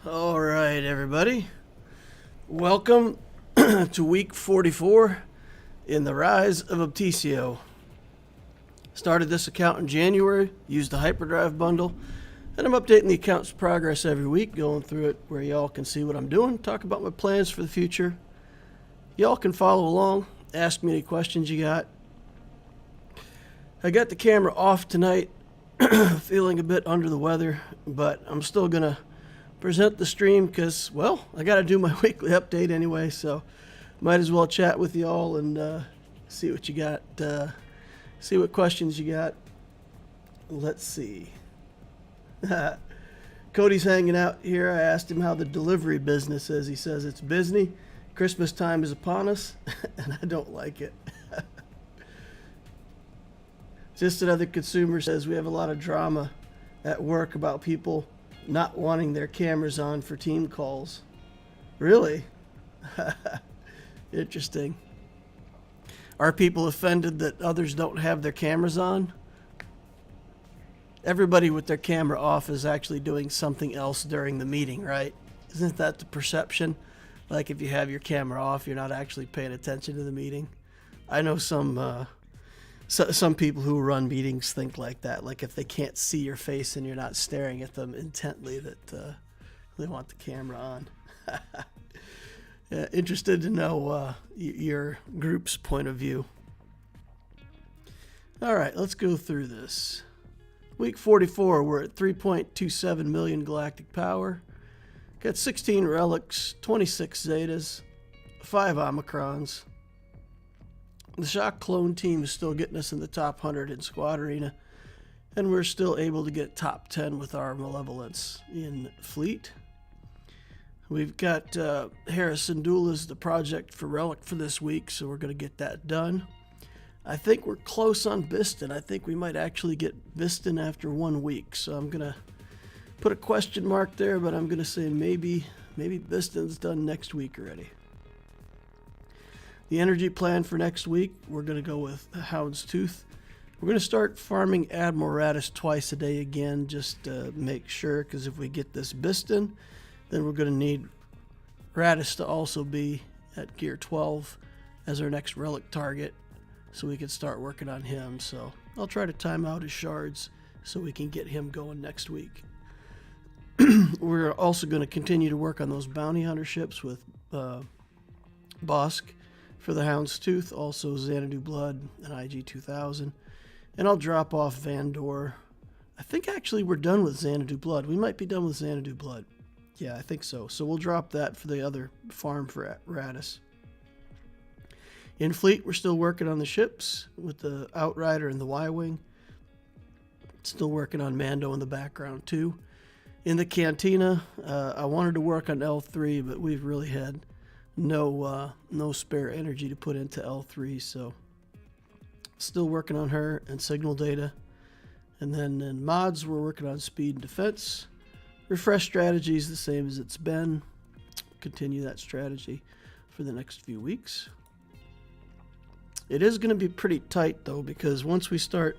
All right, everybody. Welcome to week 44 in the Rise of Obticeo. Started this account in January, used the Hyperdrive bundle, and I'm updating the account's progress every week, going through it where y'all can see what I'm doing, talk about my plans for the future. Y'all can follow along, ask me any questions you got. I got the camera off tonight, feeling a bit under the weather, but I'm still going to present the stream because, well, I got to do my weekly update anyway, so might as well chat with y'all and see what you got, see what questions you got. Let's see. Cody's hanging out here. I asked him how the delivery business is. He says it's busy. Christmas time is upon us, and I don't like it. Just another consumer says we have a lot of drama at work about people not wanting their cameras on for team calls. Really? Interesting. Are people offended that others don't have their cameras on? Everybody with their camera off is actually doing something else during the meeting, right? Isn't that the perception? Like if you have your camera off, you're not actually paying attention to the meeting. I know some people who run meetings think like that. Like if they can't see your face and you're not staring at them intently, that they want the camera on. Interested to know your group's point of view. All right, let's go through this. Week 44, we're at 3.27 million galactic power. Got 16 relics, 26 zetas, 5 omicrons. The Shock clone team is still getting us in the top 100 in Squad Arena, and we're still able to get top 10 with our Malevolence in Fleet. We've got Hera as the project for Relic for this week, so we're going to get that done. I think we're close on Biston. I think we might actually get Biston after 1 week, so I'm going to put a question mark there, but I'm going to say maybe Biston's done next week already. The energy plan for next week, we're going to go with Hound's Tooth. We're going to start farming Admiral Raddus twice a day again, just to make sure, because if we get this Biston, then we're going to need Raddus to also be at Gear 12 as our next Relic target, so we can start working on him. So I'll try to time out his shards so we can get him going next week. We're also going to continue to work on those bounty hunter ships with Bosk for the Hound's Tooth, also Xanadu Blood and IG-2000. And I'll drop off Vandor. I think actually we're done with Xanadu Blood. We might be done with Xanadu Blood. Yeah, I think so. So we'll drop that for the other farm for Raddus. In Fleet, we're still working on the ships with the Outrider and the Y-Wing. Still working on Mando in the background too. In the Cantina, I wanted to work on L3, but we've really had no spare energy to put into L3, so still working on her and signal data. And then in mods, we're working on speed and defense. Refresh strategy is the same as it's been. Continue that strategy for the next few weeks. It is going to be pretty tight though, because once we start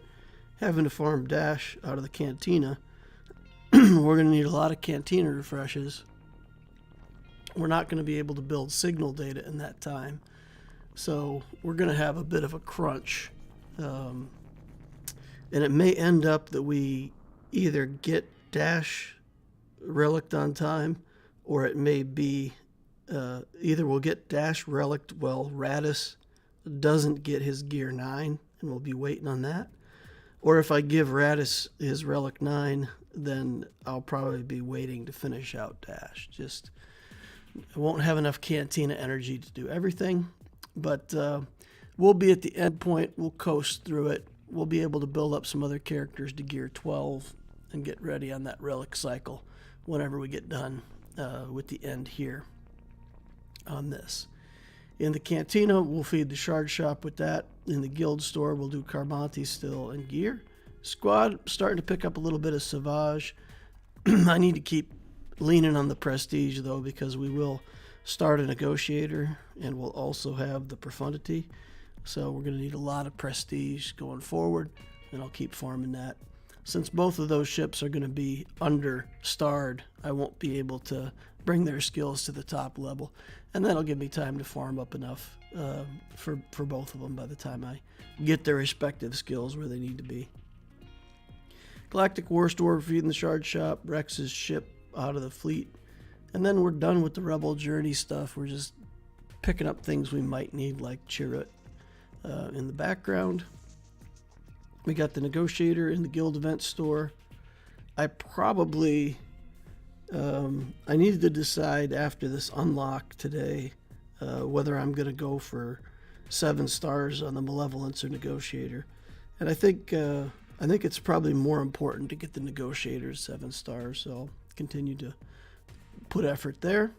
having to farm Dash out of the Cantina, we're going to need a lot of Cantina refreshes. We're not going to be able to build signal data in that time, so we're going to have a bit of a crunch, and it may end up that we either get Dash Relic on time, or it may be either we'll get Dash Relic while Raddus doesn't get his Gear 9, and we'll be waiting on that, or if I give Raddus his Relic 9, then I'll probably be waiting to finish out Dash. Just I won't have enough Cantina energy to do everything, but we'll be at the end point. We'll coast through it. We'll be able to build up some other characters to Gear 12 and get ready on that Relic cycle whenever we get done with the end here on this. In the Cantina, we'll feed the Shard Shop with that. In the Guild Store, we'll do Carmonti still and gear. Squad, starting to pick up a little bit of Savage. I need to keep leaning on the Prestige, though, because we will start a Negotiator, and we'll also have the Profundity. So we're going to need a lot of Prestige going forward, and I'll keep farming that. since both of those ships are going to be under-starred, I won't be able to bring their skills to the top level. And that'll give me time to farm up enough for both of them by the time I get their respective skills where they need to be. Galactic War Store feeding the Shard Shop, Rex's ship out of the fleet, and then we're done with the Rebel Journey stuff. We're just picking up things we might need, like Chirrut in the background. We got the Negotiator in the Guild Event Store. I probably I needed to decide after this unlock today whether I'm going to go for 7 stars on the Malevolence or Negotiator, and I think it's probably more important to get the Negotiator 7 stars, so I'll continue to put effort there.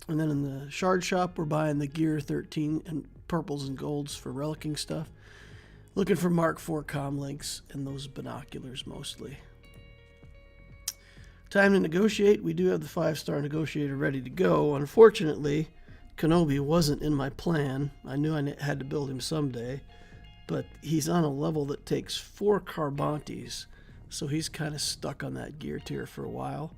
And then in the Shard Shop, we're buying the Gear 13 and purples and golds for relicing stuff. Looking for Mark IV comlinks and those binoculars mostly. Time to negotiate. We do have the 5-star Negotiator ready to go. Unfortunately, Kenobi wasn't in my plan. I knew I had to build him someday, but he's on a level that takes 4 Carbantes, so he's kind of stuck on that gear tier for a while.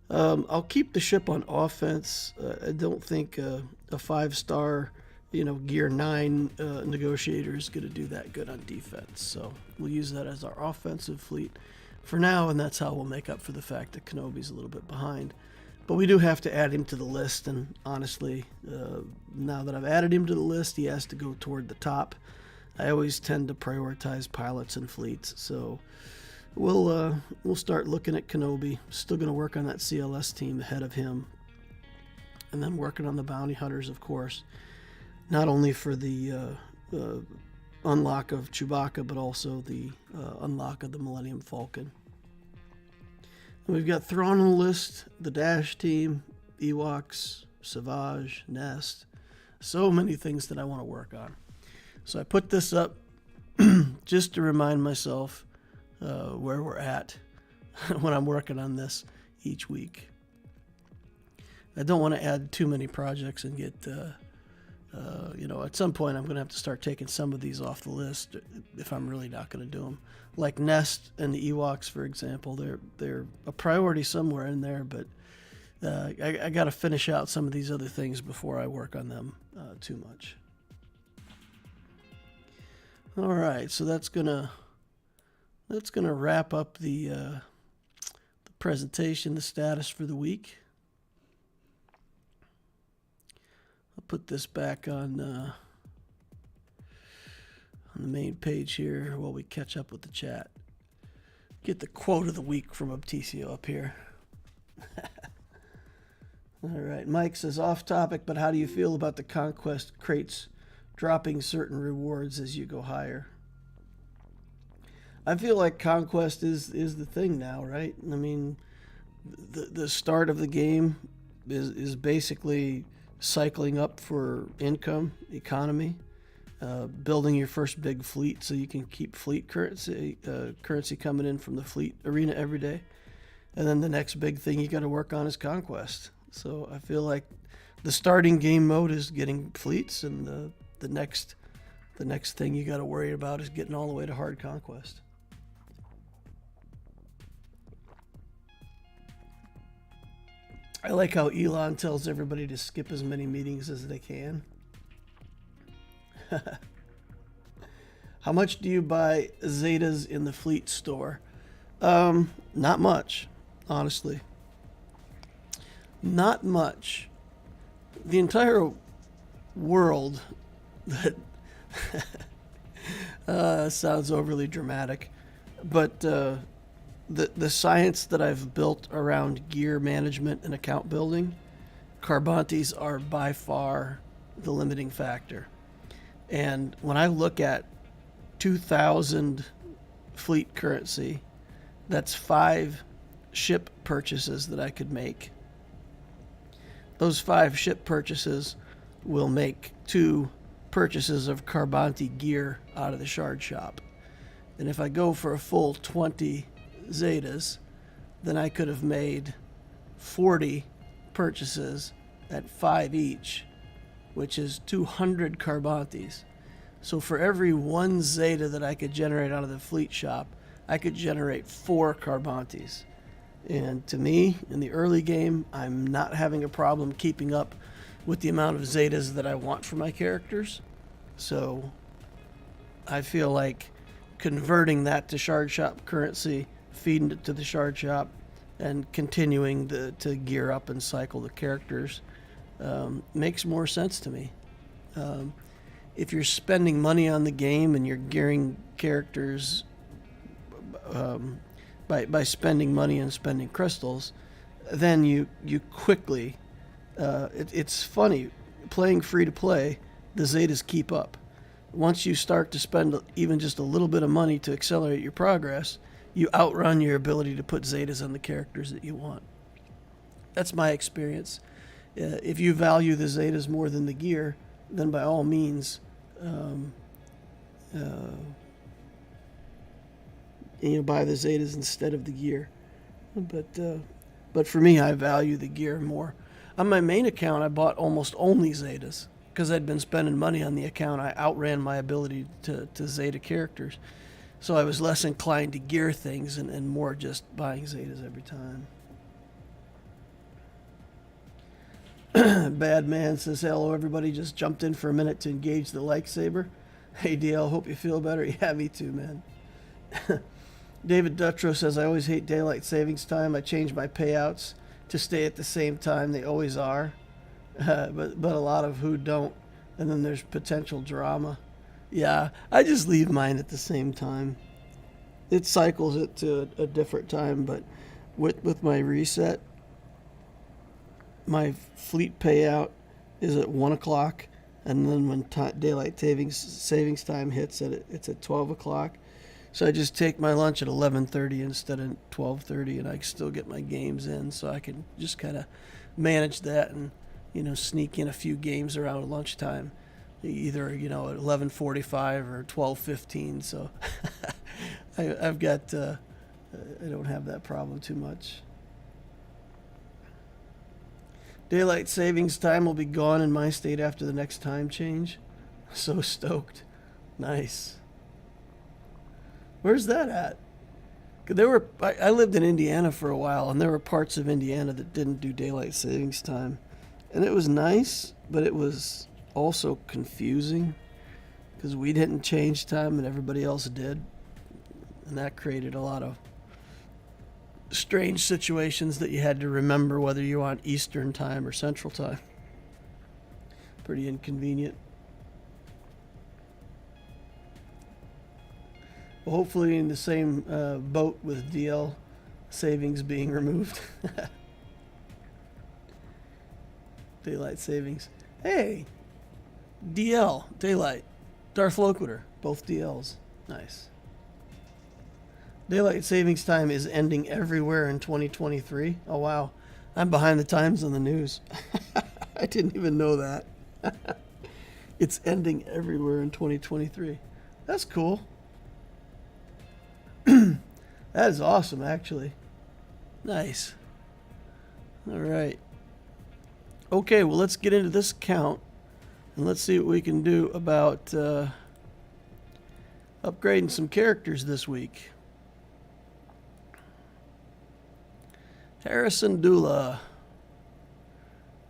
I'll keep the ship on offense. I don't think a 5-star, Gear 9 Negotiator is going to do that good on defense, so we'll use that as our offensive fleet for now, and that's how we'll make up for the fact that Kenobi's a little bit behind. But we do have to add him to the list, and honestly, now that I've added him to the list, he has to go toward the top. I always tend to prioritize pilots and fleets, so we'll start looking at Kenobi. Still going to work on that CLS team ahead of him, and then working on the bounty hunters, of course, not only for the unlock of Chewbacca, but also the unlock of the Millennium Falcon. And we've got Thrawn on the list, the Dash team, Ewoks, Savage, Nest. So many things that I want to work on. So I put this up just to remind myself where we're at when I'm working on this each week. I don't want to add too many projects and get, at some point I'm going to have to start taking some of these off the list if I'm really not going to do them. Like Nest and the Ewoks, for example, they're a priority somewhere in there, but I got to finish out some of these other things before I work on them too much. All right, so that's gonna wrap up the presentation, the status for the week. I'll put this back on the main page here while we catch up with the chat. Get the quote of the week from Obticeo up here. All right, Mike says, off topic, but how do you feel about the conquest crates dropping certain rewards as you go higher? I feel like conquest is the thing now, right? I mean, the start of the game is basically cycling up for income, economy, building your first big fleet so you can keep fleet currency coming in from the fleet arena every day. And then the next big thing you got to work on is conquest. So I feel like the starting game mode is getting fleets, and the next thing you got to worry about is getting all the way to hard conquest. I like how Elon tells everybody to skip as many meetings as they can. How much do you buy Zetas in the fleet store? Not much, honestly. Not much. The entire world that sounds overly dramatic, but the science that I've built around gear management and account building, Carbantes are by far the limiting factor. And when I look at 2,000 fleet currency, that's 5 ship purchases that I could make. Those 5 ship purchases will make 2 purchases of Carbante gear out of the Shard Shop. And if I go for a full 20 Zetas, then I could have made 40 purchases at 5 each, which is 200 Carbantes. So for every 1 Zeta that I could generate out of the fleet shop, I could generate 4 Carbantes. And to me, in the early game, I'm not having a problem keeping up with the amount of Zetas that I want for my characters. So I feel like converting that to Shard Shop currency, feeding it to the Shard Shop, and continuing to gear up and cycle the characters makes more sense to me. If you're spending money on the game and you're gearing characters by spending money and spending crystals, then you quickly, it's funny, playing free to play, the Zetas keep up. Once you start to spend even just a little bit of money to accelerate your progress, you outrun your ability to put Zetas on the characters that you want. That's my experience. If you value the Zetas more than the gear, then by all means, buy the Zetas instead of the gear. But for me, I value the gear more. On my main account, I bought almost only Zetas because I'd been spending money on the account. I outran my ability to Zeta characters. So I was less inclined to gear things and more just buying Zetas every time. Bad Man says, hello everybody, just jumped in for a minute to engage the lightsaber. Hey DL, hope you feel better. Yeah, me too, man. David Dutrow says, I always hate daylight savings time. I change my payouts to stay at the same time. They always are. But a lot of who don't. And then there's potential drama. Yeah, I just leave mine at the same time. It cycles it to a different time, but with my reset, my fleet payout is at 1 o'clock, and then when daylight savings time hits, it's at 12 o'clock. So I just take my lunch at 11:30 instead of 12:30, and I can still get my games in. So I can just kind of manage that and sneak in a few games around lunchtime, either at 11:45 or 12:15. So I've got I don't have that problem too much. Daylight savings time will be gone in my state after the next time change. So stoked. Nice. Where's that at? I lived in Indiana for a while, and there were parts of Indiana that didn't do daylight savings time. And it was nice, but it was also confusing because we didn't change time and everybody else did. And that created a lot of strange situations that you had to remember whether you were on Eastern time or Central time. Pretty inconvenient. Well, hopefully in the same boat with DL savings being removed. Daylight savings. Hey, DL, Daylight, Darth Loquitur, both DLs. Nice. Daylight savings time is ending everywhere in 2023. Oh, wow. I'm behind the times on the news. I didn't even know that. It's ending everywhere in 2023. That's cool. That is awesome, actually. Nice. All right. Okay, well, let's get into this count, and let's see what we can do about upgrading some characters this week. Harrison Dula.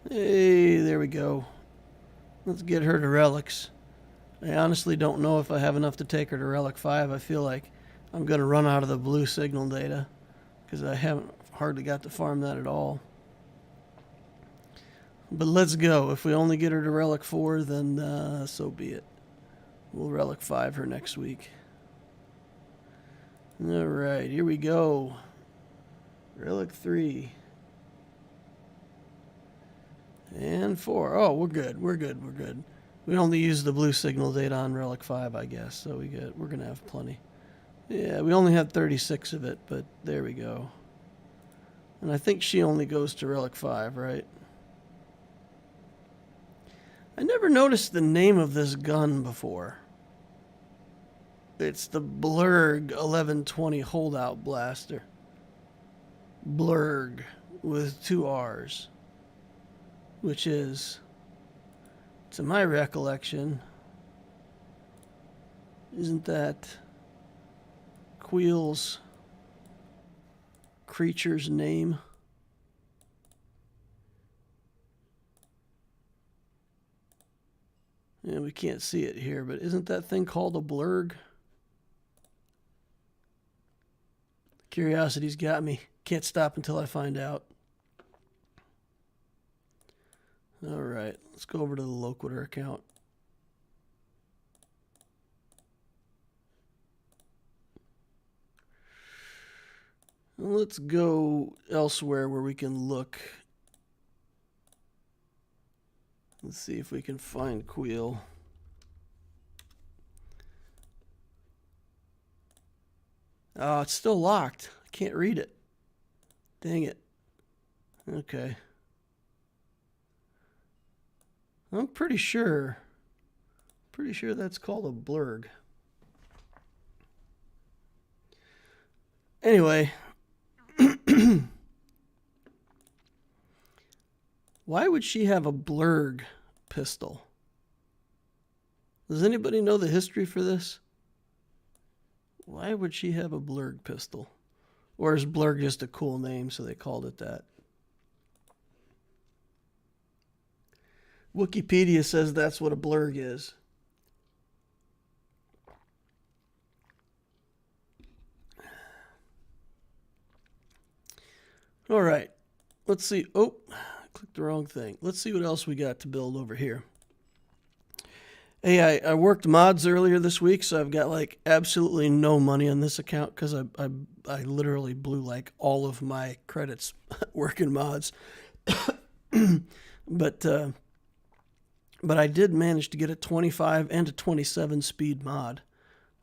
Hey, there we go. Let's get her to Relics. I honestly don't know if I have enough to take her to Relic 5. I feel like I'm going to run out of the blue signal data because I haven't hardly got to farm that at all. But let's go. If we only get her to Relic 4, then so be it. We'll Relic 5 her next week. All right, here we go. Relic 3. And 4. Oh, we're good. We're good. We're good. We only use the blue signal data on Relic 5, I guess. So we're going to have plenty. Yeah, we only had 36 of it, but there we go. And I think she only goes to Relic 5, right? I never noticed the name of this gun before. It's the Blurg 1120 Holdout Blaster. Blurg with 2 R's. Which is, to my recollection, isn't that Queel's creature's name? Yeah, we can't see it here, but isn't that thing called a blurg? Curiosity's got me. Can't stop until I find out. All right, let's go over to the Loquitur account. Let's go elsewhere where we can look. Let's see if we can find Queel. Oh, it's still locked. I can't read it. Dang it. Okay. I'm pretty sure that's called a blurg. Anyway. Why would she have a blurg pistol? Does anybody know the history for this? Why would she have a blurg pistol? Or is blurg just a cool name, so they called it that? Wikipedia says that's what a blurg is. All right. Let's see. Oh, I clicked the wrong thing. Let's see what else we got to build over here. Hey, I worked mods earlier this week, so I've got like absolutely no money on this account because I literally blew like all of my credits working mods. But I did manage to get a 25 and a 27 speed mod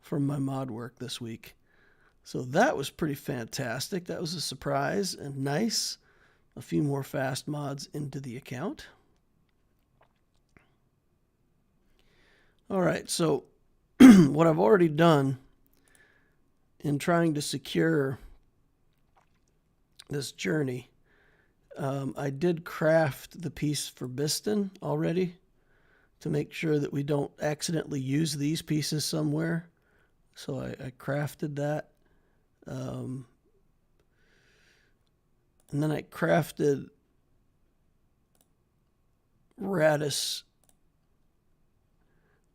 from my mod work this week. So that was pretty fantastic. That was a surprise and nice. A few more fast mods into the account. All right, so what I've already done in trying to secure this journey, I did craft the piece for Biston already to make sure that we don't accidentally use these pieces somewhere. So I crafted that. And then I crafted Raddus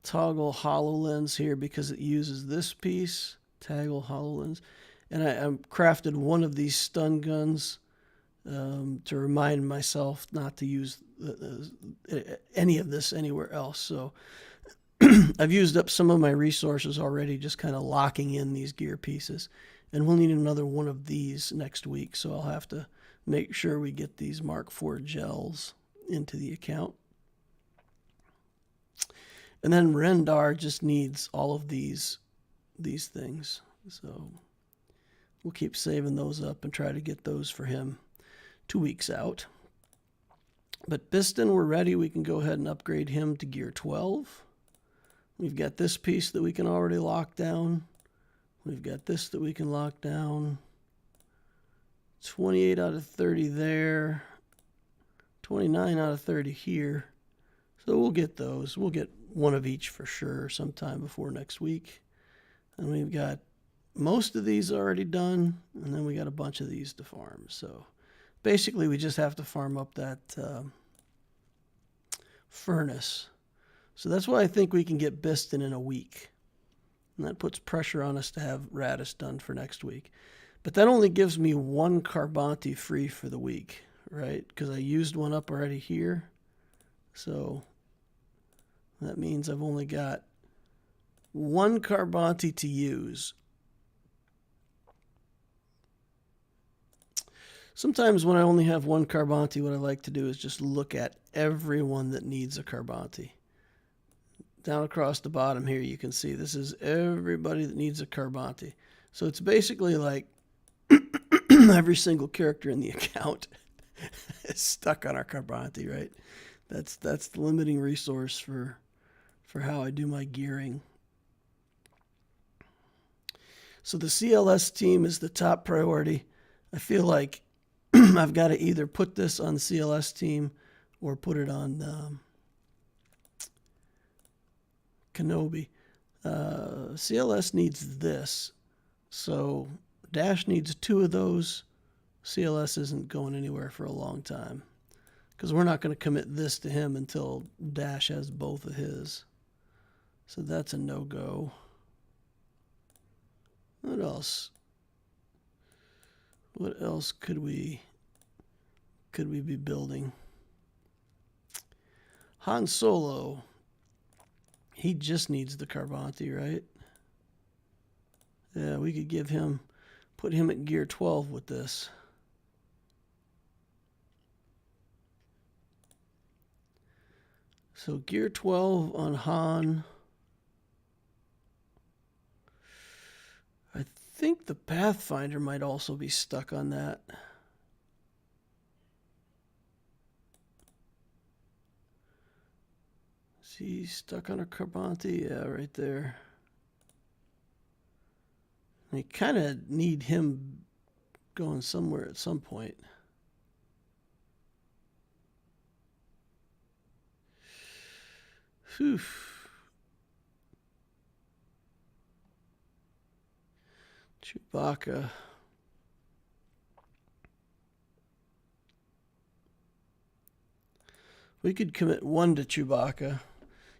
toggle HoloLens here because it uses this piece, toggle HoloLens. And I crafted one of these stun guns to remind myself not to use any of this anywhere else. So I've used up some of my resources already just kind of locking in these gear pieces. And we'll need another one of these next week, so I'll have to make sure we get these Mark IV gels into the account. And then Rendar just needs all of these things. So we'll keep saving those up and try to get those for him 2 weeks out. But Biston, we're ready. We can go ahead and upgrade him to gear 12. We've got this piece that we can already lock down. We've got this that we can lock down. 28 out of 30 there. 29 out of 30 here. So we'll get those. We'll get one of each for sure sometime before next week. And we've got most of these already done. And then we got a bunch of these to farm. So basically we just have to farm up that furnace. So that's why I think we can get Biston in a week. And that puts pressure on us to have Raddus done for next week. But that only gives me one Carbonti free for the week, right? Because I used one up already here. So that means I've only got one Carbonti to use. Sometimes when I only have one Carbonti, what I like to do is just look at everyone that needs a Carbonti. Down across the bottom here, you can see this is everybody that needs a Carbonti. So it's basically like every single character in the account is stuck on our Carbonti, right? That's the limiting resource for how I do my gearing. So the CLS team is the top priority. I feel like I've got to either put this on the CLS team or put it on Kenobi. CLS needs this. So Dash needs 2 of those. CLS isn't going anywhere for a long time, because we're not going to commit this to him until Dash has both of his. So that's a no-go. What else? What else could we be building? Han Solo. He just needs the Carbanti, right? Yeah, we could put him at gear 12 with this. So gear 12 on Han. I think the Pathfinder might also be stuck on that. Is he stuck on a Carbanti? Yeah, right there. We kind of need him going somewhere at some point. Whew. Chewbacca. We could commit 1 to Chewbacca.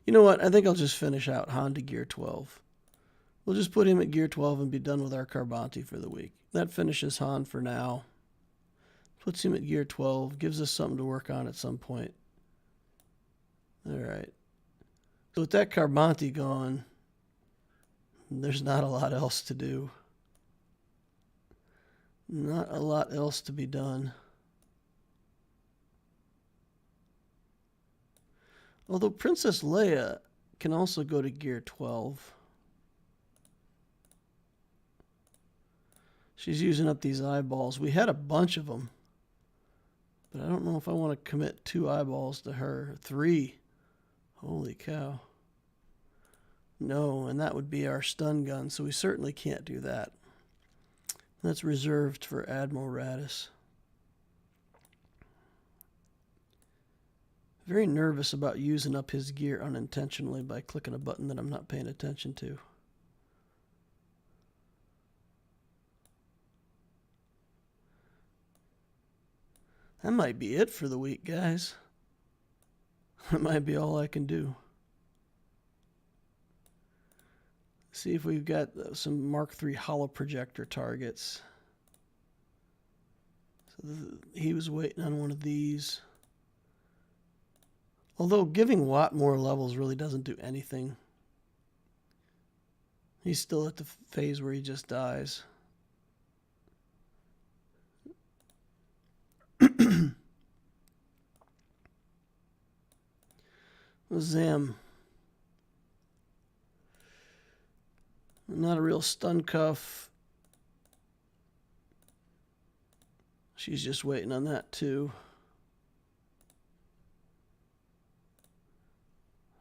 You know what? I think I'll just finish out Han to gear 12. We'll just put him at gear 12 and be done with our Carbanti for the week. That finishes Han for now. Puts him at gear 12. Gives us something to work on at some point. All right. So with that Carbanti gone, there's not a lot else to do. Not a lot else to be done. Although Princess Leia can also go to gear 12. She's using up these eyeballs. We had a bunch of them, but I don't know if I want to commit 2 eyeballs to her. 3. Holy cow. No, and that would be our stun gun, so we certainly can't do that. That's reserved for Admiral Raddus. Very nervous about using up his gear unintentionally by clicking a button that I'm not paying attention to. That might be it for the week, guys. That might be all I can do. See if we've got some Mark III holoprojector targets. So he was waiting on one of these. Although giving Watt more levels really doesn't do anything. He's still at the phase where he just dies. Zam. Not a real stun cuff. She's just waiting on that too.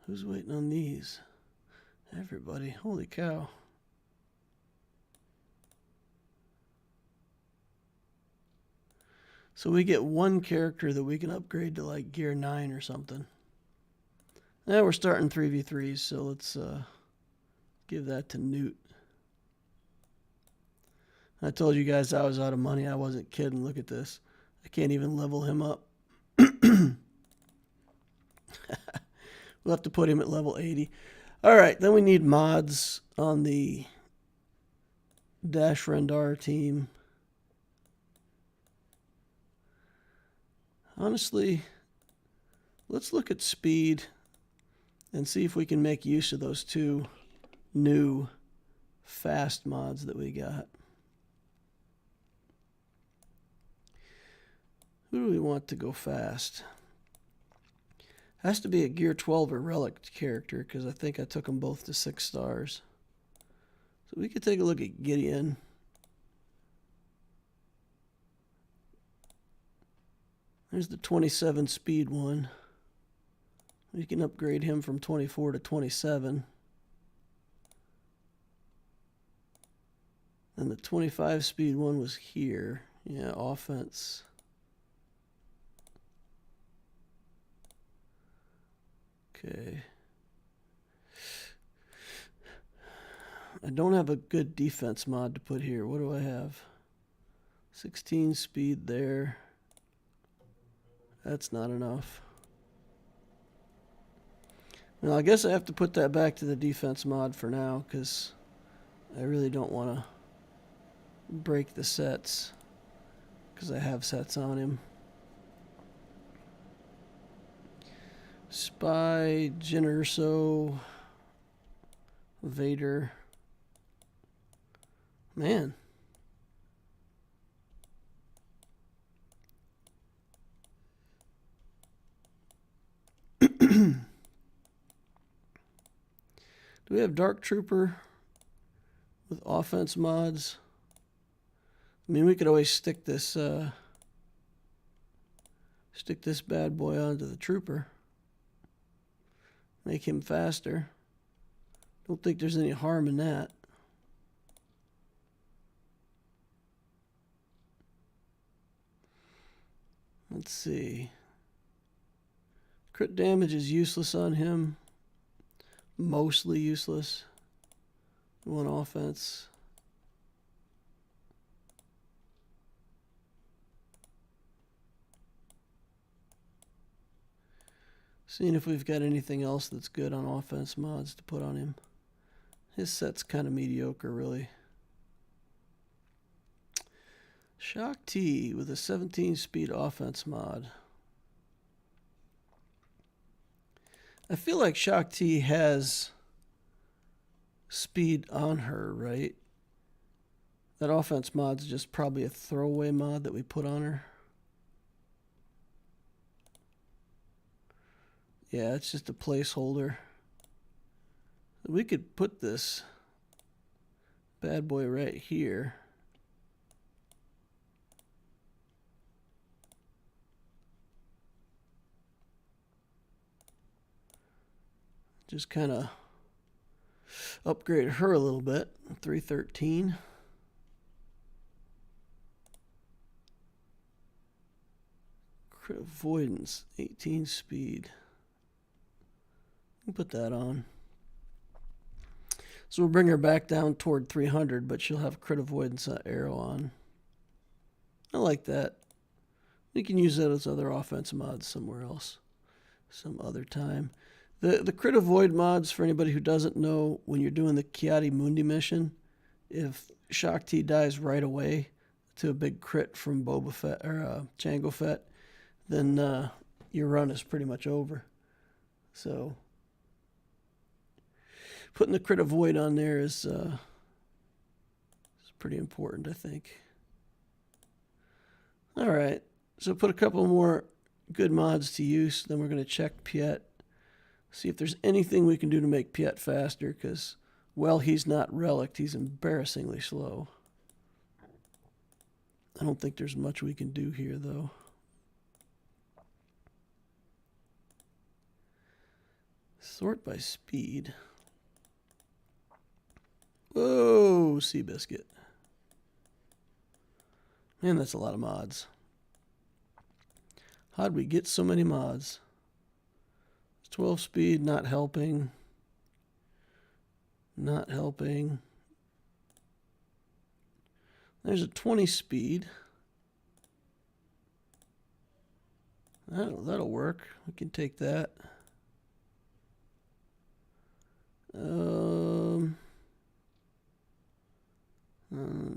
Who's waiting on these? Everybody. Holy cow. So we get 1 character that we can upgrade to like gear 9 or something. Now we're starting 3v3s, so let's give that to Newt. I told you guys I was out of money. I wasn't kidding. Look at this. I can't even level him up. We'll have to put him at level 80. All right, then we need mods on the Dash Rendar team. Honestly, let's look at speed and see if we can make use of those 2 new fast mods that we got. Who do we want to go fast? Has to be a gear 12 or Relic character, because I think I took them both to 6 stars. So we could take a look at Gideon. There's the 27 speed one. We can upgrade him from 24 to 27. And the 25 speed one was here. Yeah, offense. Okay. I don't have a good defense mod to put here. What do I have? 16 speed there. That's not enough. Well, I guess I have to put that back to the defense mod for now, because I really don't want to break the sets, because I have sets on him. Spy, Jyn Erso, Vader. Man. Do we have Dark Trooper with offense mods? I mean, we could always stick this bad boy onto the Trooper. Make him faster. Don't think there's any harm in that. Let's see. Crit damage is useless on him. Mostly useless. One offense. Seeing if we've got anything else that's good on offense mods to put on him. His set's kind of mediocre, really. Shock T with a 17 speed offense mod. I feel like Shock T has speed on her, right? That offense mod's just probably a throwaway mod that we put on her. Yeah, it's just a placeholder. We could put this bad boy right here. Just kind of upgrade her a little bit. 313. Crit avoidance, 18 speed. We'll put that on. So we'll bring her back down toward 300, but she'll have crit avoidance arrow on. I like that. We can use that as other offense mods somewhere else, some other time. The crit avoid mods, for anybody who doesn't know, when you're doing the Kiadi Mundi mission, if Shock T dies right away to a big crit from Boba Fett or Jango Fett, then your run is pretty much over. So putting the crit avoid on there is pretty important, I think. All right, so put a couple more good mods to use. Then we're going to check Piet. See if there's anything we can do to make Piet faster, because, well, he's not Relic. He's embarrassingly slow. I don't think there's much we can do here, though. Sort by speed. Whoa, Seabiscuit. Man, that's a lot of mods. How'd we get so many mods? 12 speed, not helping. Not helping. There's a 20 speed. That'll work. We can take that.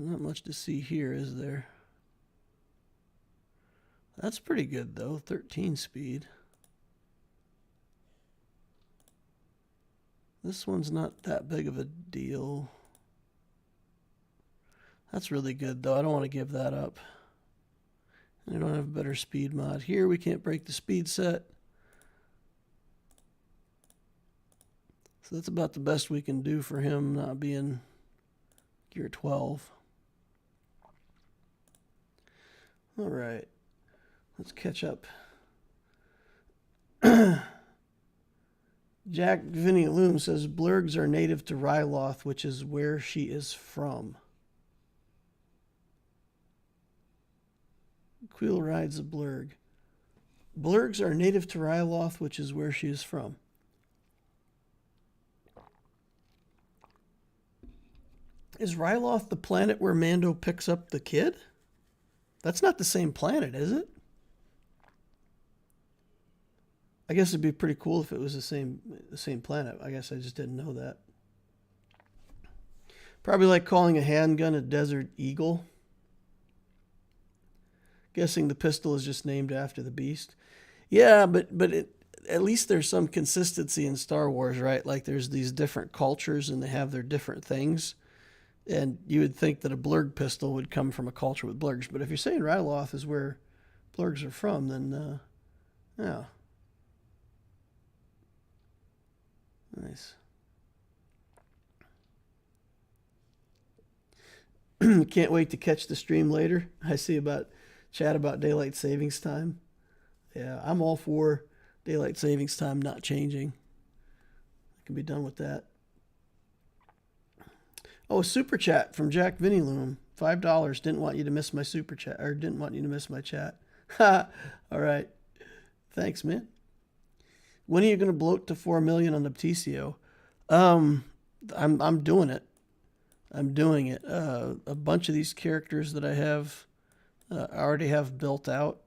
Not much to see here, is there? That's pretty good, though. 13 speed. This one's not that big of a deal. That's really good, though. I don't want to give that up. I don't have a better speed mod. Here, we can't break the speed set. So that's about the best we can do for him not being gear 12. All right. Let's catch up. Jack Vinny Loom says blurgs are native to Ryloth, which is where she is from. Quill rides a blurg. Blurgs are native to Ryloth, which is where she is from. Is Ryloth the planet where Mando picks up the kid? That's not the same planet, is it? I guess it'd be pretty cool if it was the same planet. I guess I just didn't know that. Probably like calling a handgun a Desert Eagle. Guessing the pistol is just named after the beast. Yeah, but at least there's some consistency in Star Wars, right? Like there's these different cultures and they have their different things. And you would think that a blurg pistol would come from a culture with blurgs. But if you're saying Ryloth is where blurgs are from, then yeah. Nice. Can't wait to catch the stream later. I see about chat about daylight savings time. Yeah, I'm all for daylight savings time not changing. I can be done with that. Oh, a super chat from Jack Vinny Loom. $5. Didn't want you to miss my super chat, or didn't want you to miss my chat. Ha! All right. Thanks, man. When are you going to bloat to 4 million on Obticeo? I'm doing it. I'm doing it. A bunch of these characters that I have, I already have built out.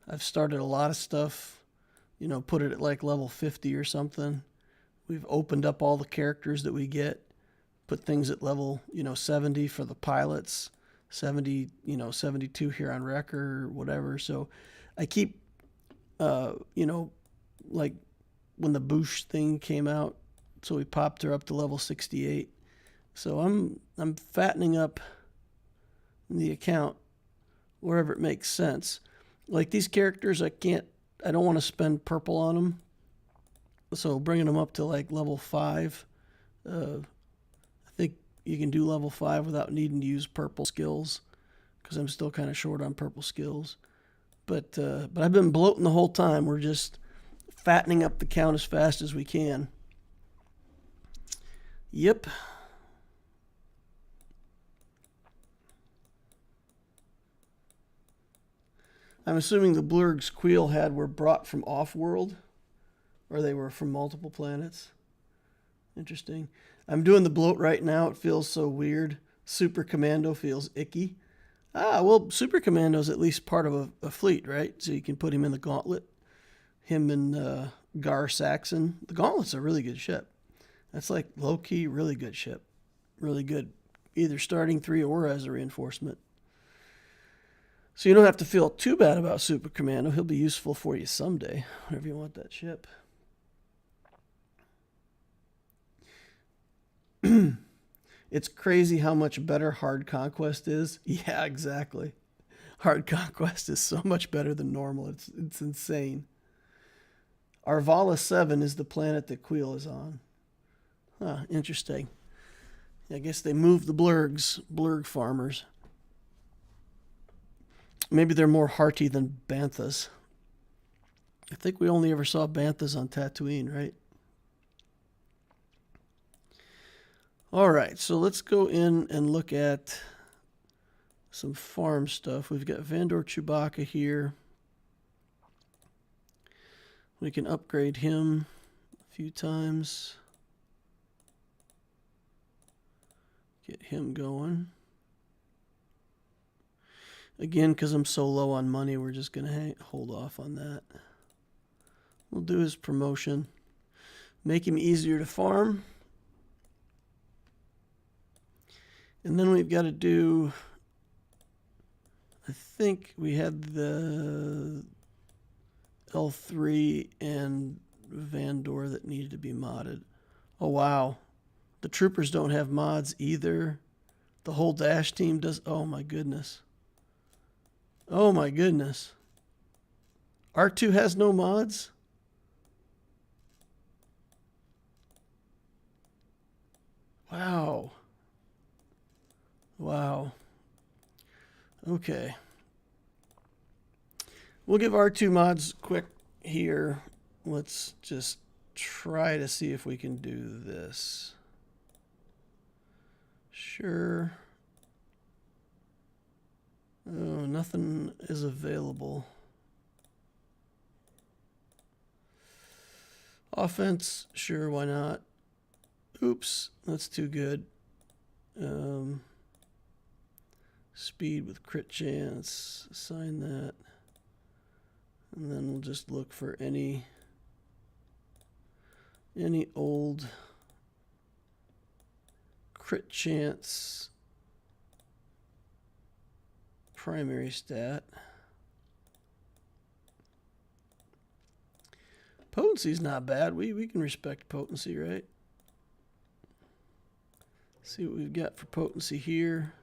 I've started a lot of stuff, put it at like level 50 or something. We've opened up all the characters that we get, put things at level, 70 for the pilots, 70, 72 here on Wrecker or whatever. So I keep, like when the Boosh thing came out, so we popped her up to level 68. So I'm fattening up the account wherever it makes sense. Like these characters, I don't want to spend purple on them. So bringing them up to like level 5, I think you can do level 5 without needing to use purple skills because I'm still kind of short on purple skills. But I've been bloating the whole time. We're just fattening up the count as fast as we can. Yep. I'm assuming the blurgs Queel had were brought from off-world, or they were from multiple planets. Interesting. I'm doing the bloat right now. It feels so weird. Super Commando feels icky. Well, Super Commando's at least part of a fleet, right? So you can put him in the Gauntlet. Him and Gar Saxon. The Gauntlet's a really good ship. That's like low-key, really good ship. Really good. Either starting 3 or as a reinforcement. So you don't have to feel too bad about Super Commando. He'll be useful for you someday, whenever you want that ship. It's crazy how much better Hard Conquest is. Yeah, exactly. Hard Conquest is so much better than normal. It's insane. Arvala 7 is the planet that Queel is on. Huh, interesting. I guess they moved the blurg farmers. Maybe they're more hearty than Banthas. I think we only ever saw Banthas on Tatooine, right? All right, so let's go in and look at some farm stuff. We've got Vandor Chewbacca here. We can upgrade him a few times. Get him going. Again, because I'm so low on money, we're just going to hold off on that. We'll do his promotion. Make him easier to farm. And then we've got to do... I think we had the L3 and Vandor that needed to be modded. Oh, wow. The troopers don't have mods either. The whole Dash team does... Oh, my goodness. Oh my goodness. R2 has no mods? Wow. Wow. Okay. We'll give R2 mods quick here. Let's just try to see if we can do this. Sure. Oh, nothing is available. Offense, sure, why not? Oops, that's too good. Speed with crit chance. Assign that. And then we'll just look for any old crit chance primary stat. Potency's not bad. We can respect potency, right? See what we've got for potency here.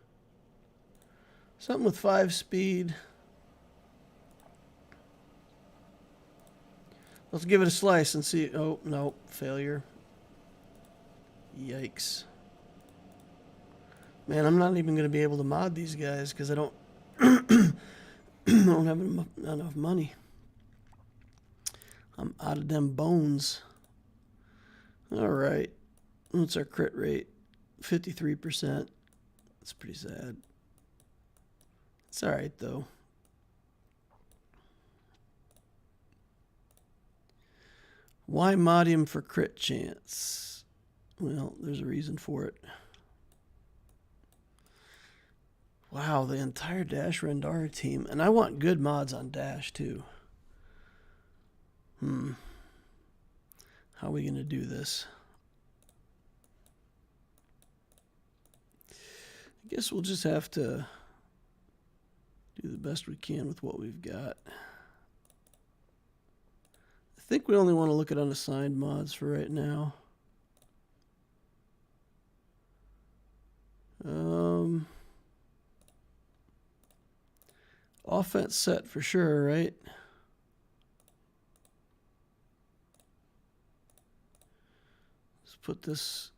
Something with 5 speed. Let's give it a slice and see. Oh, no. Failure. Yikes. Man, I'm not even going to be able to mod these guys because I don't don't have enough money. I'm out of them bones. All right. What's our crit rate? 53%. That's pretty sad. It's all right, though. Why mod him for crit chance? Well, there's a reason for it. Wow, the entire Dash Rendara team. And I want good mods on Dash, too. How are we going to do this? I guess we'll just have to do the best we can with what we've got. I think we only want to look at unassigned mods for right now. Offense set for sure, right? Let's put this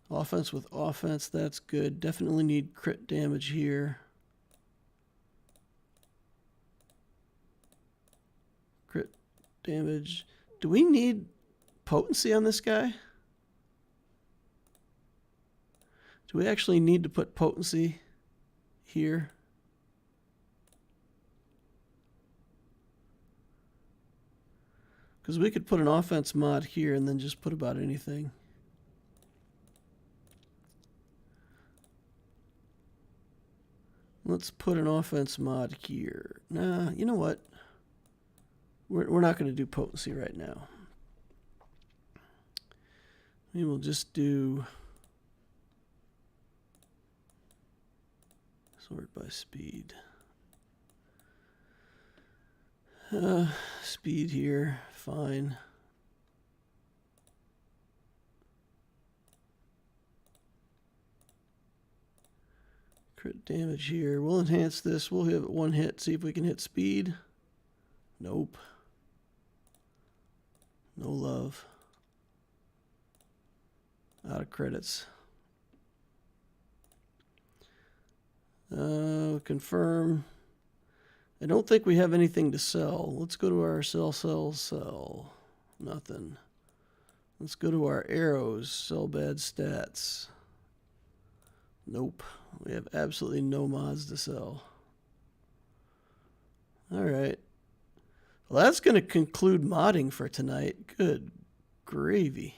offense with offense. That's good. Definitely need crit damage here. Crit damage. Do we need potency on this guy? Do we actually need to put potency here? Because we could put an offense mod here and then just put about anything. Let's put an offense mod here. Nah, you know what? We're not going to do potency right now. We will just do sort by speed. Speed here, fine. Crit damage here. We'll enhance this. We'll have one hit. See if we can hit speed. Nope. No love. Out of credits. Confirm. I don't think we have anything to sell. Let's go to our sell. Nothing. Let's go to our arrows. Sell bad stats. Nope. We have absolutely no mods to sell. All right. Well, that's going to conclude modding for tonight. Good gravy.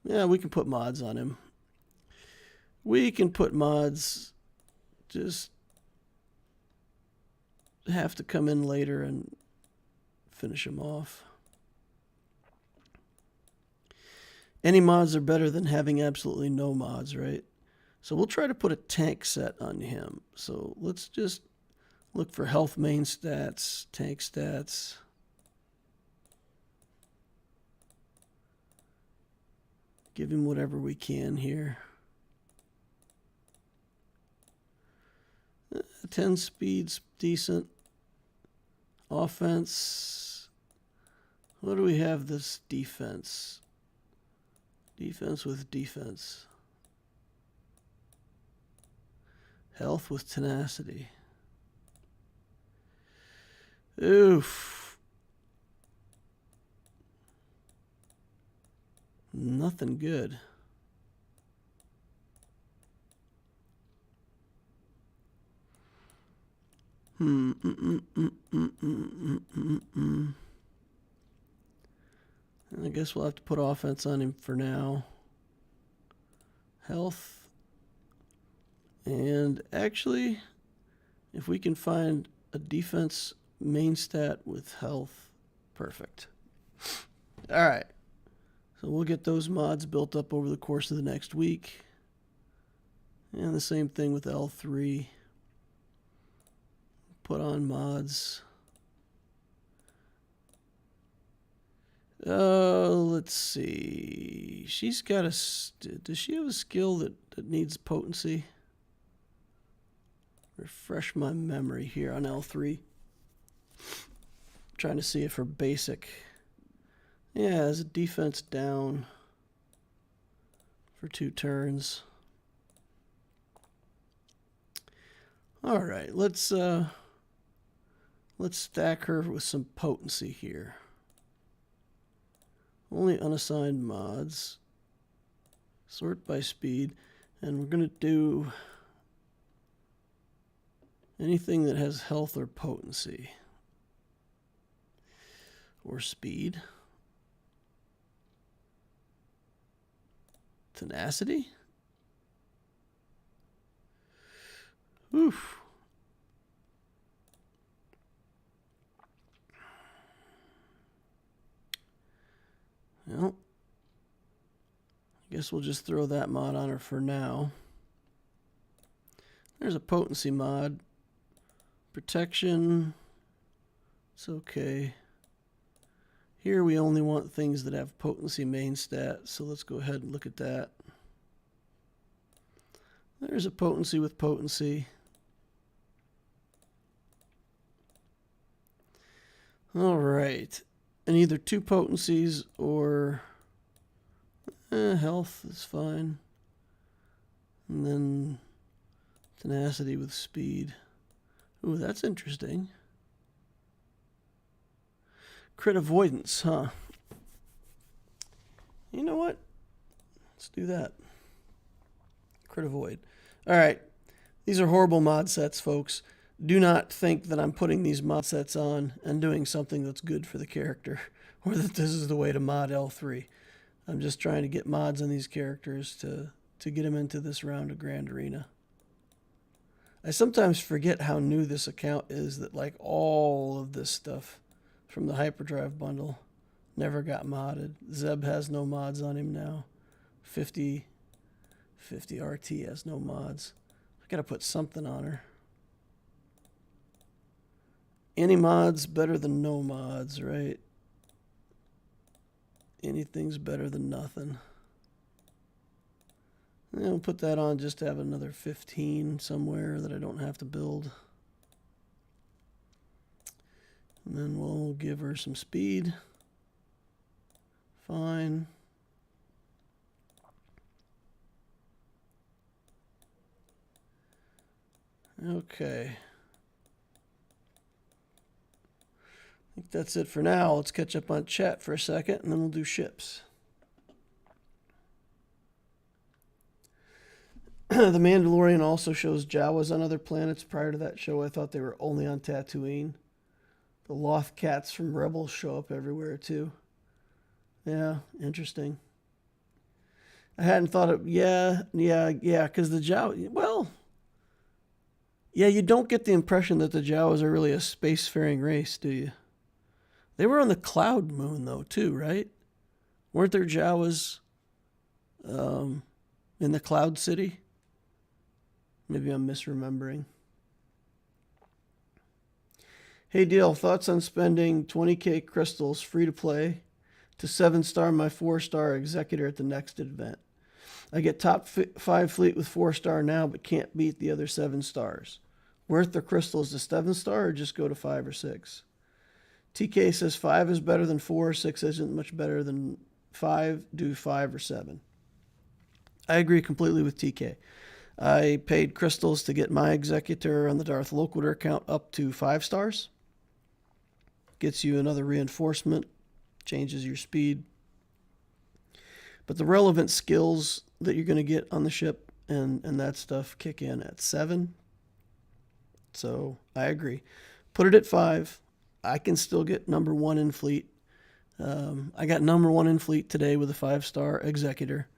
Yeah, we can put mods on him. We can put mods. Just have to come in later and finish him off. Any mods are better than having absolutely no mods, right? So we'll try to put a tank set on him. So let's just look for health main stats, tank stats. Give him whatever we can here. 10 speed's decent. Offense. What do we have this defense? Defense with defense. Health with tenacity. Oof. Nothing good. I guess we'll have to put offense on him for now. health. And actually, if we can find a defense main stat with health, perfect. All right. So we'll get those mods built up over the course of the next week. And the same thing with L3. Put on mods. Let's see. She's got a... Does she have a skill that needs potency? Refresh my memory here on L3. Trying to see if her basic... Yeah, has a defense down for 2 turns. All right, let's stack her with some potency here. Only unassigned mods. Sort by speed, and we're gonna do anything that has health or potency or speed. Tenacity? Oof. Well, I guess we'll just throw that mod on her for now. There's a potency mod. Protection. It's okay. Here we only want things that have potency main stat, so let's go ahead and look at that. There's a potency with potency. All right. And either 2 potencies or health is fine. And then tenacity with speed. Ooh, that's interesting. Crit avoidance, huh? You know what? Let's do that. Crit avoid. All right. These are horrible mod sets, folks. Do not think that I'm putting these mod sets on and doing something that's good for the character, or that this is the way to mod L3. I'm just trying to get mods on these characters to get them into this round of Grand Arena. I sometimes forget how new this account is, that like all of this stuff from the Hyperdrive bundle never got modded. Zeb has no mods on him now. 50 RT has no mods. I gotta put something on her. Any mods better than no mods, right? Anything's better than nothing. And we'll put that on just to have another 15 somewhere that I don't have to build. And then we'll give her some speed. Fine. Okay. I think that's it for now. Let's catch up on chat for a second, and then we'll do ships. The Mandalorian also shows Jawas on other planets. Prior to that show, I thought they were only on Tatooine. The Loth cats from Rebels show up everywhere, too. Yeah, interesting. I hadn't thought of... Yeah, because the Jawa... Well... Yeah, you don't get the impression that the Jawas are really a spacefaring race, do you? They were on the Cloud Moon, though, too, right? Weren't there Jawas in the Cloud City? Maybe I'm misremembering. Hey, Deal, thoughts on spending 20k crystals free to play to 7-star my 4-star Executor at the next event? I get top 5 fleet with 4-star now, but can't beat the other 7 stars. Worth the crystals to 7-star or just go to 5 or 6? TK says 5 is better than 4, 6 isn't much better than 5, do 5 or 7. I agree completely with TK. I paid crystals to get my Executor on the Darth Loquitur account up to 5 stars. Gets you another reinforcement, changes your speed. But the relevant skills that you're going to get on the ship and that stuff kick in at 7. So I agree. Put it at 5. I can still get number 1 in fleet. I got number 1 in fleet today with a 5-star Executor.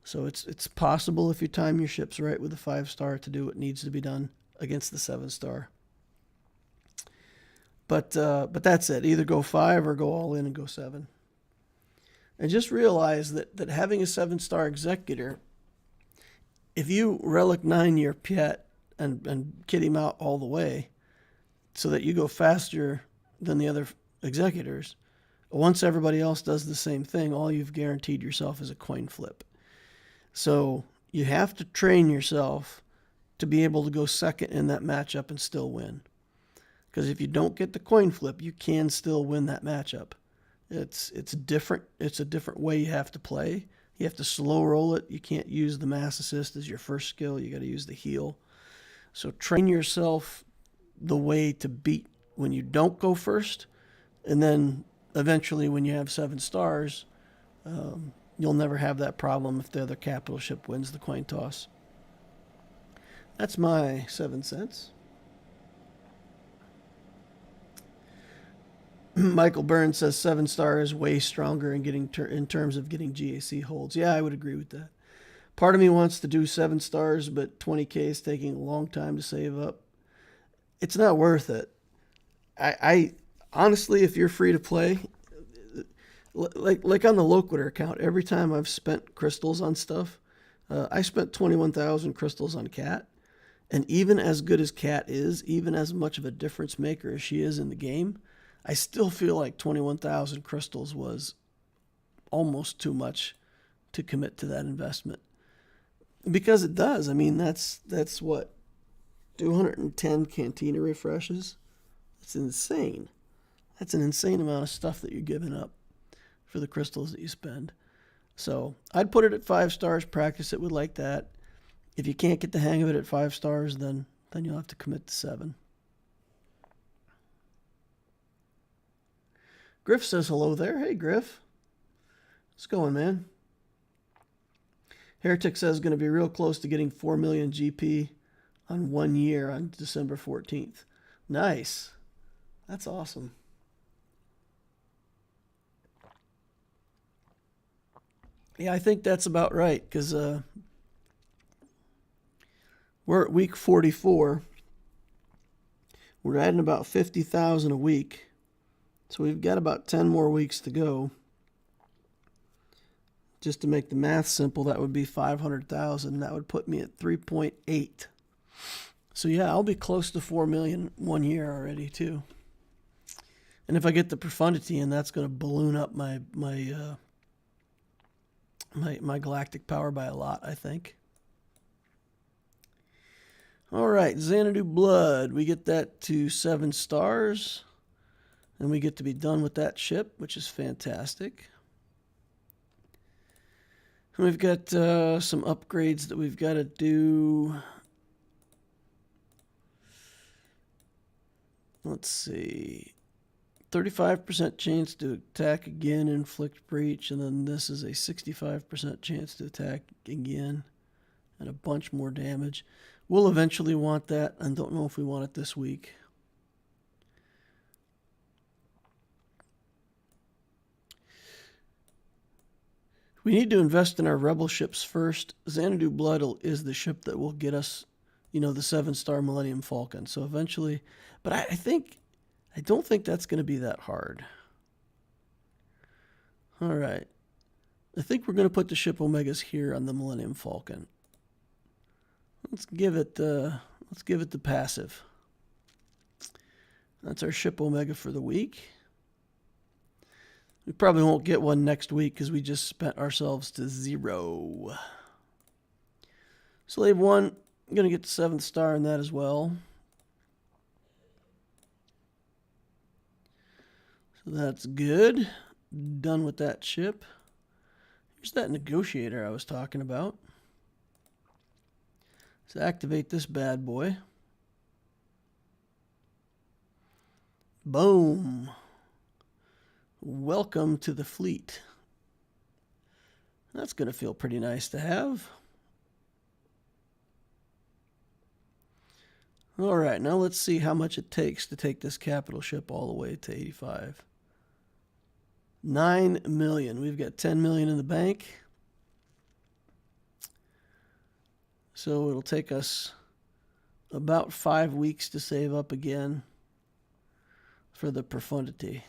So it's possible if you time your ships right with the 5-star to do what needs to be done against the 7-star. But that's it. Either go 5 or go all in and go 7. And just realize that having a 7-star executor, if you Relic 9 your Piet and kit him out all the way so that you go faster than the other executors, once everybody else does the same thing, all you've guaranteed yourself is a coin flip. So you have to train yourself to be able to go second in that matchup and still win. Because if you don't get the coin flip, you can still win that matchup. It's different. It's a different way you have to play. You have to slow roll it. You can't use the mass assist as your first skill. You got to use the heal. So train yourself the way to beat when you don't go first, and then eventually when you have 7 stars, you'll never have that problem if the other capital ship wins the coin toss. That's my 7 cents. Michael Burns says 7-star is way stronger in terms of getting GAC holds. Yeah, I would agree with that. Part of me wants to do 7 stars, but 20K is taking a long time to save up. It's not worth it. I honestly, if you're free to play, like on the Loquitur account, every time I've spent crystals on stuff, I spent 21,000 crystals on Cat. And even as good as Cat is, even as much of a difference maker as she is in the game, I still feel like 21,000 crystals was almost too much to commit to that investment. Because it does. I mean, that's what, 210 Cantina refreshes? That's insane. That's an insane amount of stuff that you're giving up for the crystals that you spend. So I'd put it at 5 stars, practice it with like that. If you can't get the hang of it at 5 stars, then you'll have to commit to 7. Griff says hello there. Hey, Griff. What's going, man? Heretic says going to be real close to getting 4 million GP on 1 year on December 14th. Nice. That's awesome. Yeah, I think that's about right, because we're at week 44. We're adding about 50,000 a week. So we've got about 10 more weeks to go. Just to make the math simple, that would be 500,000. That would put me at 3.8. So yeah, I'll be close to 4 million 1 year already too. And if I get the profundity in, that's going to balloon up my galactic power by a lot, I think. All right, Xanadu Blood. We get that to 7 stars. And we get to be done with that ship, which is fantastic. And we've got some upgrades that we've got to do. Let's see. 35% chance to attack again, inflict breach, and then this is a 65% chance to attack again, and a bunch more damage. We'll eventually want that. I don't know if we want it this week. We need to invest in our rebel ships first. Xanadu Blood is the ship that will get us, the 7-star Millennium Falcon. So eventually, but I don't think that's going to be that hard. All right. I think we're going to put the ship Omegas here on the Millennium Falcon. Let's give it the passive. That's our ship Omega for the week. We probably won't get one next week because we just spent ourselves to 0. Slave 1, I'm going to get the 7th star in that as well. So that's good. Done with that ship. Here's that negotiator I was talking about. Let's activate this bad boy. Boom. Welcome to the fleet. That's going to feel pretty nice to have. All right, now let's see how much it takes to take this capital ship all the way to 85. 9 million. We've got 10 million in the bank. So it'll take us about 5 weeks to save up again for the Profundity.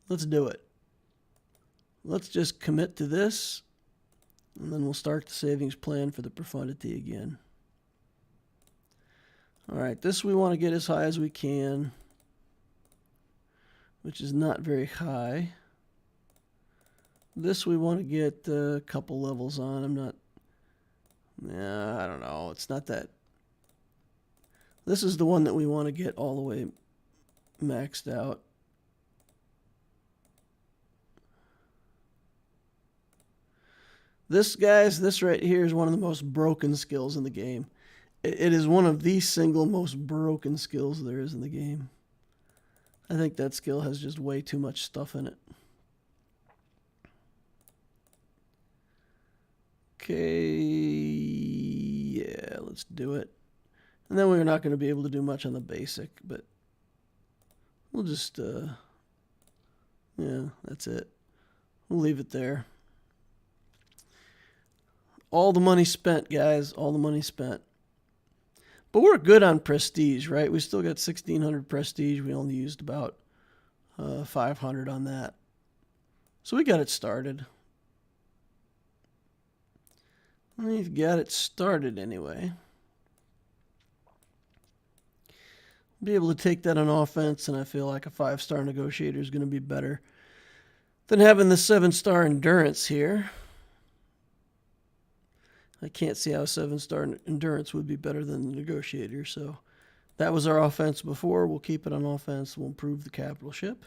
Let's do it. Let's just commit to this, and then we'll start the savings plan for the Profundity again. All right, this we want to get as high as we can, which is not very high. This we want to get a couple levels on. I don't know. It's not that. This is the one that we want to get all the way maxed out. This, guys, this right here is one of the most broken skills in the game. It is one of the single most broken skills there is in the game. I think that skill has just way too much stuff in it. Okay, yeah, let's do it. And then we're not going to be able to do much on the basic, but we'll just, yeah, that's it. We'll leave it there. All the money spent, guys, all the money spent. But we're good on prestige, right? We still got 1,600 prestige. We only used about 500 on that. So we got it started. We've got it started anyway. Be able to take that on offense, and I feel like a 5-star negotiator is going to be better than having the 7-star endurance here. I can't see how 7-star endurance would be better than the negotiator. So that was our offense before. We'll keep it on offense. We'll improve the capital ship.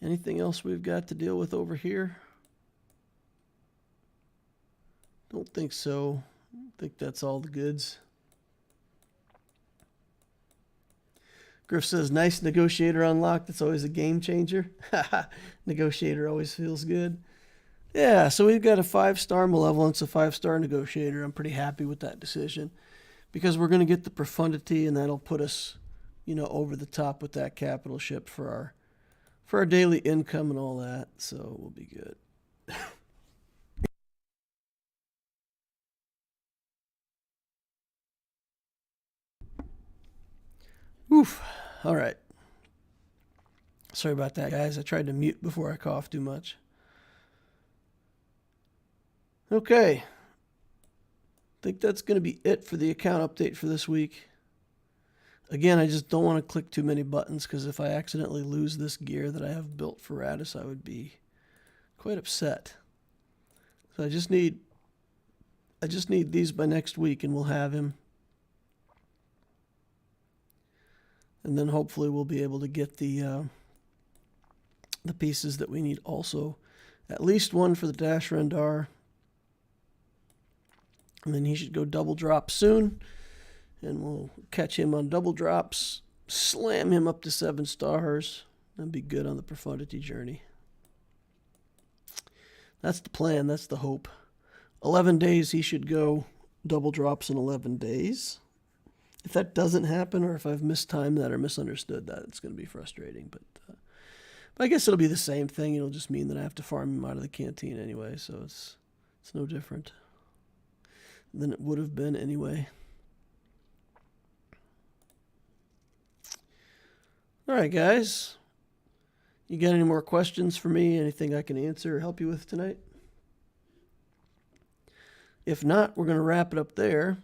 Anything else we've got to deal with over here? Don't think so. I think that's all the goods. Griff says, nice negotiator unlocked. It's always a game changer. Negotiator always feels good. Yeah, so we've got a 5-star malevolence, a 5-star negotiator. I'm pretty happy with that decision because we're going to get the Profundity, and that'll put us, over the top with that capital ship for our daily income and all that. So we'll be good. Oof. All right. Sorry about that, guys. I tried to mute before I coughed too much. Okay. I think that's going to be it for the account update for this week. Again, I just don't want to click too many buttons because if I accidentally lose this gear that I have built for Raddus, I would be quite upset. So I just need these by next week, and we'll have him. And then hopefully we'll be able to get the pieces that we need also. At least one for the Dash Rendar. And then he should go double drop soon. And we'll catch him on double drops. Slam him up to 7 stars. That'd be good on the Profundity Journey. That's the plan. That's the hope. 11 days he should go double drops in 11 days. If that doesn't happen, or if I've mistimed that or misunderstood that, it's going to be frustrating. But I guess it'll be the same thing. It'll just mean that I have to farm him out of the canteen anyway, so it's no different than it would have been anyway. All right, guys. You got any more questions for me? Anything I can answer or help you with tonight? If not, we're going to wrap it up there.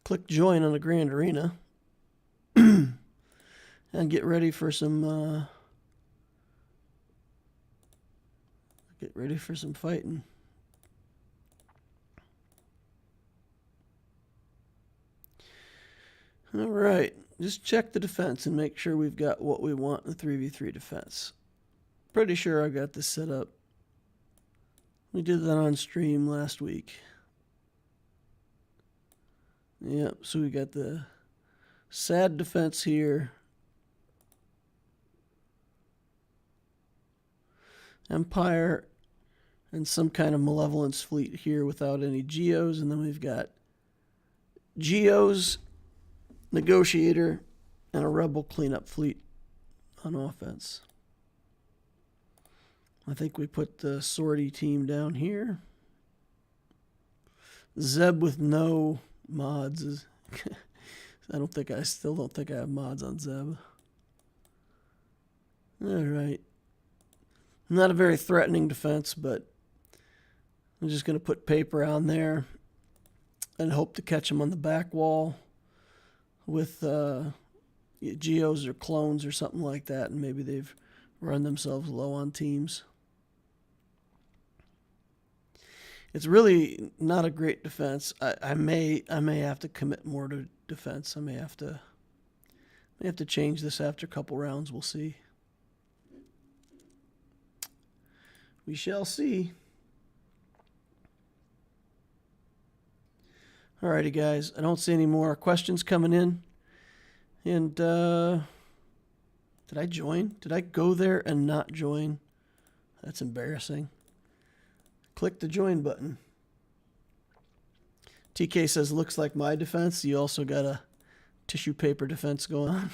Click join on the Grand Arena and get ready for some fighting. All right, just check the defense and make sure we've got what we want in the 3v3 defense. Pretty sure I got this set up. We did that on stream last week. Yep, so we got the sad defense here. Empire and some kind of malevolence fleet here without any geos. And then we've got geos, negotiator, and a rebel cleanup fleet on offense. I think we put the sortie team down here. Zeb with no mods is... I still don't think I have mods on Zeb. Alright. Not a very threatening defense, but I'm just going to put paper on there and hope to catch them on the back wall with geos or clones or something like that, and maybe they've run themselves low on teams. It's really not a great defense. I may have to commit more to defense. I may have to change this after a couple rounds. We'll see. We shall see. Alrighty, guys. I don't see any more questions coming in. And did I join? Did I go there and not join? That's embarrassing. Click the join button. TK says, looks like my defense. You also got a tissue paper defense going on.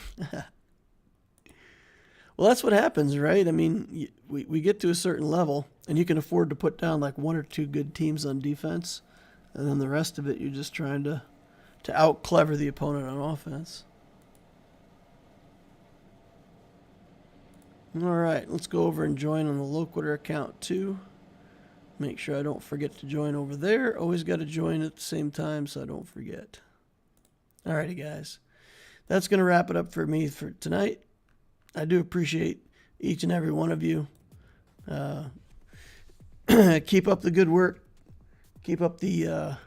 Well, that's what happens, right? I mean, we get to a certain level, and you can afford to put down like 1 or 2 good teams on defense, and then the rest of it you're just trying to out-clever the opponent on offense. All right, let's go over and join on the Loquitur account too. Make sure I don't forget to join over there. Always got to join at the same time so I don't forget. All righty, guys. That's going to wrap it up for me for tonight. I do appreciate each and every one of you. Keep up the good work. Keep up the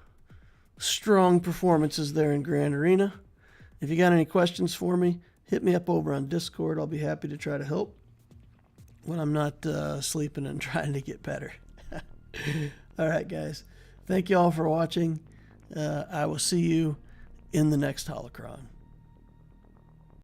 strong performances there in Grand Arena. If you got any questions for me, hit me up over on Discord. I'll be happy to try to help when I'm not sleeping and trying to get better. All right, guys. Thank you all for watching. I will see you in the next Holocron.